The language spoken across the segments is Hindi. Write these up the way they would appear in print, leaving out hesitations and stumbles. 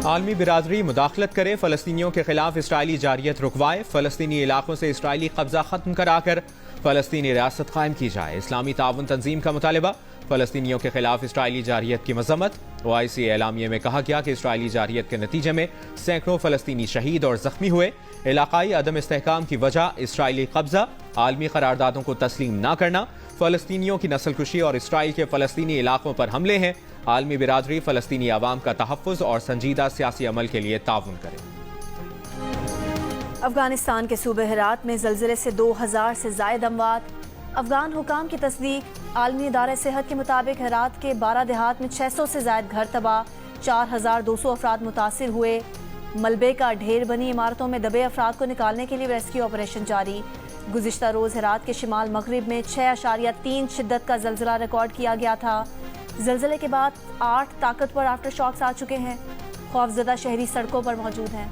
आलमी बिरादरी मुदाखलत करे, फ़लस्तीनियों के खिलाफ इसराइली जारियत रुकवाए, फ़लस्तीनी इलाकों से इसराइली कब्जा खत्म कराकर फ़लस्तीनी रियासत कायम की जाए। इस्लामी ताउन तंजीम का मुतालिबा, फ़लस्तीनियों के खिलाफ इसराइली जारियत की मजम्मत। OIC एलामिये में कहा गया कि इसराइली जारियत के नतीजे में सैकड़ों फ़लस्तीनी शहीद और जख्मी हुए। इलाकाई अदम इस्तेहकाम की वजह इसराइली कब्जा, आलमी करारदादों को तस्लीम न करना, फ़लस्तीनियों की नस्लकुशी और इसराइल के फ़लस्तीनी इलाकों पर हमले हैं। आलमी बिरादरी फ़लस्तीनी आवाम का तहफ़्फ़ुज़ और संजीदा सियासी अमल के लिए ताउन करे। अफगानिस्तान के सूबे हेरात में ज़लज़ले से 2000 से ज़ायद अमवात। अफगान हुकाम की तस्दीक, आलमी इदारे सेहत के मुताबिक हेरात के 12 देहात में 600 से ज़ायद घर तबाह, 4200 अफराद मुतासिर हुए। मलबे का ढेर बनी इमारतों में दबे अफराद को निकालने के लिए रेस्क्यू ऑपरेशन जारी। गुज़िश्ता रोज़ हेरात के शिमाल मगरिब में 6.3 शिद्दत का ज़लज़ला रिकॉर्ड किया गया था। ज़लज़ले के बाद 8 ताकतवर आफ्टर शॉक्स आ चुके हैं। खौफजदा शहरी सड़कों पर मौजूद हैं।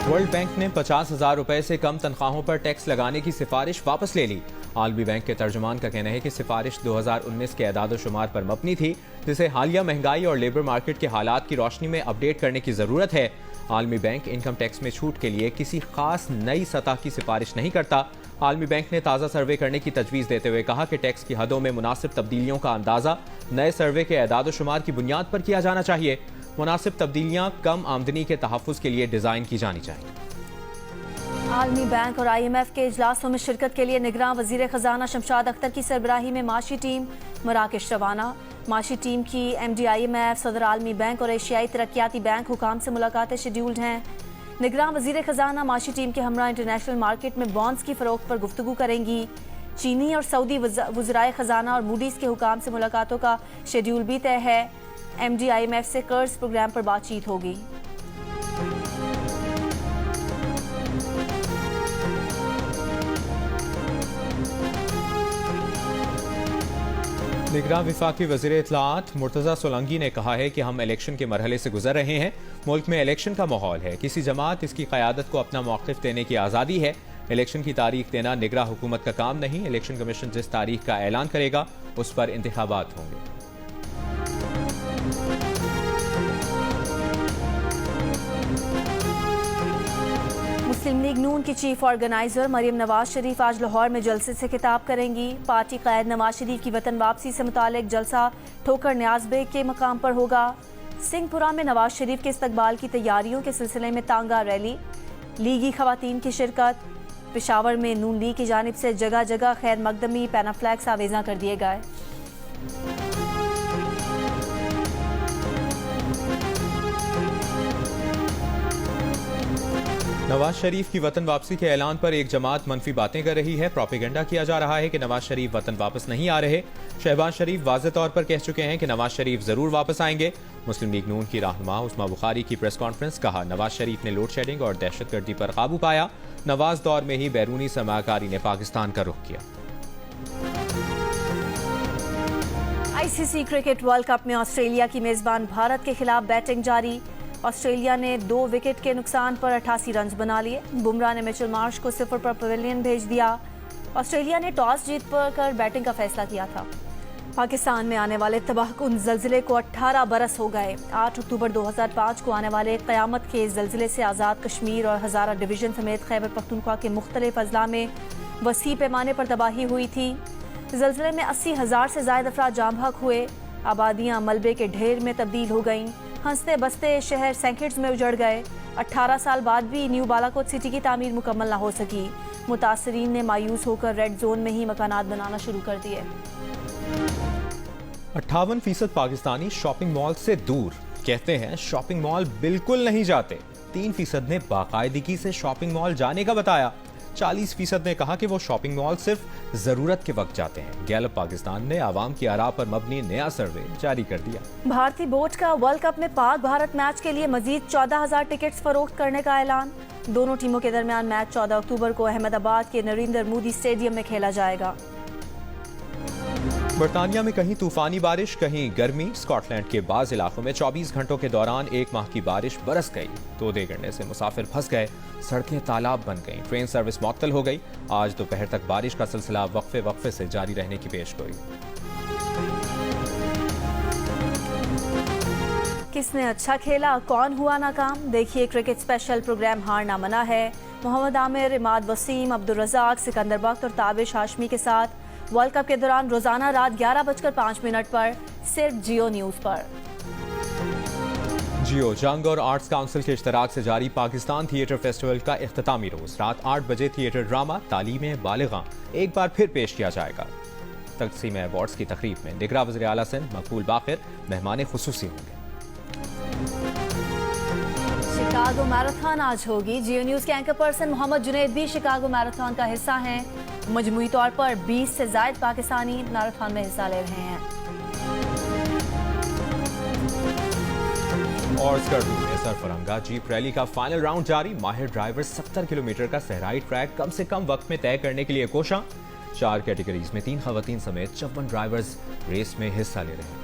वर्ल्ड बैंक ने 50,000 रुपए से कम तनख्वाहों पर टैक्स लगाने की सिफारिश वापस ले ली। आलमी बैंक के तर्जुमान का कहना है कि सिफारिश 2019 के एदाद शुमार पर मबनी थी, जिसे हालिया महंगाई और लेबर मार्केट के हालात की रोशनी में अपडेट करने की जरूरत है। आलमी बैंक इनकम टैक्स में छूट के लिए किसी खास नई सतह की सिफारिश नहीं करता। आलमी बैंक ने ताज़ा सर्वे करने की तजवीज़ देते हुए कहा कि टैक्स की हदों में मुनासिब तब्दीलियों का अंदाज़ा नए सर्वे के एदाद शुमार की बुनियाद पर किया जाना चाहिए। मुनासिब तब्दीलियाँ कम आमदनी के तहफ़्फ़ुज़ के लिए डिज़ाइन की जानी चाहिए। आलमी बैंक और IMF के इजलासों में शिरकत के लिए निगरान वज़ीर ख़जाना शमशाद अख्तर की सरबराही में माशी टीम मराकेश रवाना। माशी टीम की MD IMF, सदर आलमी बैंक और एशियाई तरक्याती बैंक हुकाम से मुलाकातें शेड्यूल्ड हैं। निगरान वज़ीर ख़जाना माशी टीम के हमरा इंटरनेशनल मार्केट में बॉन्ड्स की फ़रोख्त पर गुफ्तगू करेंगी। चीनी और सऊदी वज़राए ख़जाना और मूडीज़ के हुकाम से मुलाकातों का शेड्यूल भी तय है। MD IMF से कर्ज प्रोग्राम पर बातचीत होगी। निगरान विफाकी वज़ीर इत्तलाआत मुर्तज़ा सोलंकी ने कहा है कि हम इलेक्शन के मरहले से गुजर रहे हैं। मुल्क में इलेक्शन का माहौल है। किसी जमात इसकी क़यादत को अपना मौक़िफ़ देने की आज़ादी है। इलेक्शन की तारीख देना निगरान हुकूमत का काम नहीं। इलेक्शन कमीशन जिस तारीख का ऐलान करेगा उस पर इंतखाबात होंगे। मुस्लिम लीग नून की चीफ ऑर्गेनाइजर मरियम नवाज शरीफ आज लाहौर में जलसे से खिताब करेंगी। पार्टी कायद नवाज शरीफ की वतन वापसी से मुतालिक जलसा ठोकर न्याज बेग के मकाम पर होगा। सिंहपुरा में नवाज शरीफ के इस्तकबाल की तैयारियों के सिलसिले में तांगा रैली, लीगी खवातीन की शिरकत। पेशावर में नून लीग की जानिब से जगह जगह खैर मकदमी पैनाफ्लैक्स आवेजा कर दिए गए। नवाज शरीफ की वतन वापसी के ऐलान पर एक जमात मनफी बातें कर रही है। प्रोपेगेंडा किया जा रहा है कि नवाज शरीफ वतन वापस नहीं आ रहे। शहबाज शरीफ वाज़े तौर पर कह चुके हैं कि नवाज शरीफ जरूर वापस आएंगे। मुस्लिम लीग नून की रहनुमा उस्मा बुखारी की प्रेस कॉन्फ्रेंस, कहा नवाज शरीफ ने लोड शेडिंग और दहशतगर्दी पर काबू पाया। नवाज दौर में ही बैरूनी सरमाकारी ने पाकिस्तान का रुख किया। ICC क्रिकेट वर्ल्ड कप में ऑस्ट्रेलिया की मेजबान भारत के खिलाफ बैटिंग जारी। ऑस्ट्रेलिया ने 2 विकेट के नुकसान पर 88 रन बना लिए। बुमराह ने मिचेल मार्श को 0 पर पवेलियन भेज दिया। ऑस्ट्रेलिया ने टॉस जीत कर बैटिंग का फैसला किया था। पाकिस्तान में आने वाले तबाहकुन ज़लज़ले को 18 बरस हो गए। 8 अक्टूबर 2005 को आने वाले क़यामत के ज़लज़ले से आज़ाद कश्मीर और हज़ारा डिवीज़न समेत खैबर पख्तूनख्वा के मुख्तलिफ अजला में वसी पैमाने पर तबाही हुई थी। ज़लज़ले में 80,000 से ज़ायद अफराद जाम बहक हुए। आबादियाँ मलबे के ढेर में तब्दील हो गईं। हंसते बसते शहर सेकंड्स में उजड़ गए। 18 साल बाद भी न्यू बालाकोट सिटी की तामीर मुकम्मल न हो सकी। मुतासरीन ने मायूस होकर रेड जोन में ही मकानात बनाना शुरू कर दिए। 58% पाकिस्तानी शॉपिंग मॉल से दूर। कहते हैं शॉपिंग मॉल बिल्कुल नहीं जाते। 3% ने बाकायदगी से शॉपिंग मॉल जाने का बताया। 40% ने कहा कि वो शॉपिंग मॉल सिर्फ जरूरत के वक्त जाते हैं। गैलप पाकिस्तान ने आवाम की आरा पर मबनी नया सर्वे जारी कर दिया। भारतीय बोर्ड का वर्ल्ड कप में पाक भारत मैच के लिए मजीद 14,000 टिकट्स फरोख्त करने का ऐलान। दोनों टीमों के दरमियान मैच 14 अक्टूबर को अहमदाबाद के नरेंद्र मोदी स्टेडियम में खेला जाएगा। बरतानिया में कहीं तूफानी बारिश, कहीं गर्मी। स्कॉटलैंड के बाज इलाकों में 24 घंटों के दौरान 1 माह की बारिश बरस गई। तोदे गिरने से मुसाफिर फंस गए। सड़कें तालाब बन गईं। ट्रेन सर्विस मुअत्तल हो गई। आज दोपहर तक बारिश का सिलसिला वक्फे से जारी रहने की पेशगोई। किसने अच्छा खेला, कौन हुआ नाकाम? देखिए क्रिकेट स्पेशल प्रोग्राम हारना मना है। मोहम्मद आमिर, इमाद वसीम, अब्दुल रज़ाक, सिकंदर बख्त और ताबिश हाशमी के साथ वर्ल्ड कप के दौरान रोजाना रात 11:05 पर सिर्फ जियो न्यूज पर। जियो जंग और आर्ट्स काउंसिल के इश्तराक से जारी पाकिस्तान थिएटर फेस्टिवल का इख्तितामी रोज रात 8 बजे थिएटर ड्रामा तालीम बालिगा एक बार फिर पेश किया जाएगा। तकसीम अवार्ड्स की तकरीब में दिगरा वज़ीर आला सिंध मकबूल बाकिर मेहमान खुसूसी होंगे। शिकागो मैराथन आज होगी। जियो न्यूज के एंकर पर्सन मोहम्मद जुनैद भी शिकागो मैराथन का हिस्सा हैं। मजमूई तौर पर 20 से ज्यादा पाकिस्तानी मैराथन में हिस्सा ले रहे हैं। और स्कर्दू में सरफरंगा जीप रैली का फाइनल राउंड जारी। माहिर ड्राइवर 70 किलोमीटर का सहराई ट्रैक कम से कम वक्त में तय करने के लिए कोशां। 4 कैटेगरीज में 3 खवातीन समेत 54 ड्राइवर्स रेस में हिस्सा ले रहे हैं।